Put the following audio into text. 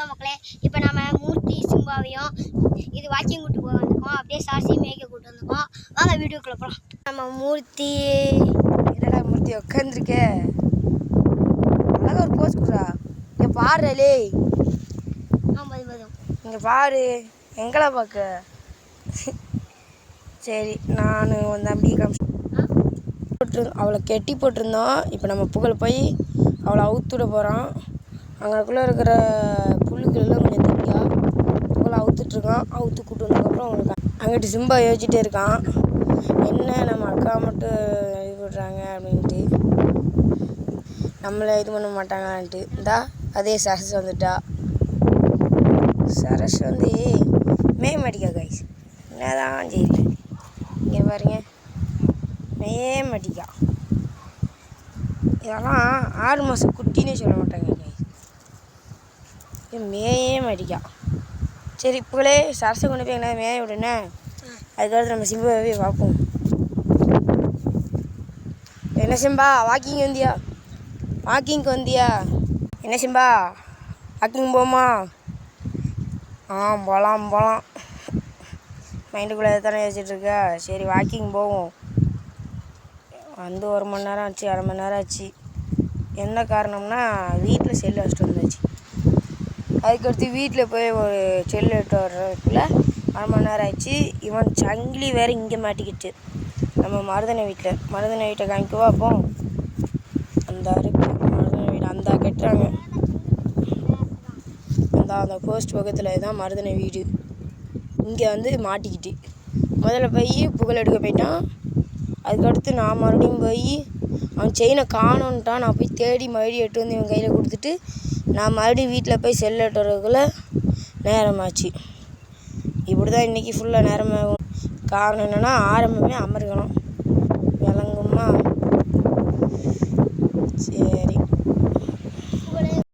Hello மக்களே, இப்போ நம்ம மூர்த்தி சிம்பாவையும் இது வாக்கிங் கூட்டு போக வந்திருக்கோம். அப்படியே சாசியும் மேய்க்க கூட்டு வந்திருக்கோம். வாங்க வீடியோக்குள்ள போகலாம். நம்ம மூர்த்தி என்னடா மூர்த்தி உட்காந்துருக்க, அழகா ஒரு போஸ் கொடுறா. இங்கே பாடுறே, இங்கே பாரு, எங்களை பார்க்க. சரி, நான் உன் தம்பி அவளை கெட்டி போட்டிருந்தோம். இப்போ நம்ம புகழ் போய் அவளை அவுத்துட போகிறோம். அங்கேக்குள்ளே இருக்கிற புல்லுக்கெல்லாம் கொஞ்சம் தனியா புகழை அவுத்துட்ருக்கான். அவுத்து கூட்டு வந்ததுக்கப்புறம் அவங்களுக்கு அங்கிட்டு சிம்பா யோசிச்சுட்டே இருக்கான், என்ன நம்ம அக்கா மட்டும் இது பண்ணுறாங்க அப்படின்ட்டு, நம்மளை இது பண்ண மாட்டாங்களான்ட்டு. இந்தா அதே சரஸ் வந்துட்டா. சரஸ் வந்து மேய மாட்டிக்கா கைஸ், என்னதான் செய்யல. இங்கே பாருங்க, மேய மாட்டிக்கா. இதெல்லாம் 6 மாதம் குட்டினே சொல்ல மாட்டாங்க கைஸ், மேயே மாட்டிக்கா. சரி புகழே, சரசை கொண்டு போய் எங்கன்னா மேய விடுனே, அதுக்கடுத்து நம்ம சிம்பாவே பார்ப்போம். என்ன சிம்பா, வாக்கிங் வந்தியா? வாக்கிங்க்கு வந்தியா? என்ன சிம்பா, வாக்கிங் போமா? போகலாம் மைண்டுக்குள்ளே தானே யோசிச்சுட்ருக்கா. சரி வாக்கிங் போவோம். வந்து 1 மணி நேரம் ஆச்சு, 1/2 மணி நேரம் ஆச்சு. என்ன காரணம்னா வீட்டில் செல்லு வச்சுட்டு வந்தாச்சு. அதுக்கடுத்து வீட்டில் போய் ஒரு செல்லு எடுத்து வர்றதுக்குள்ளே 1/2 மணி நேரம் ஆச்சு. இவன் சங்கிலி வேறு இங்கே மாட்டிக்கிட்டு நம்ம மருதனை வீட்டை காமிக்கவா? அப்போ அந்த இருக்கு மருதனை வீடு, அந்த கட்டுறாங்க அந்த போஸ்ட் பக்கத்தில் தான் மருதனை வீடு. இங்கே வந்து மாட்டிக்கிட்டு முதல்ல போய் புகழ் எடுக்க போயிட்டான். அதுக்கடுத்து நான் மறுபடியும் போய் அவன் செயினை காணோன்ட்டான். நான் போய் தேடி மறுபடியும் எட்டு வந்து இவன் கையில் கொடுத்துட்டு நான் மறுபடியும் வீட்டில் போய் செல் எட்டு வரதுக்குள்ளே நேரமாச்சு. இப்படி தான் இன்றைக்கி ஃபுல்லாக நேரமாகும். காரணம் என்னென்னா ஆரம்பமே அமர்க்கணும் விளங்குமா.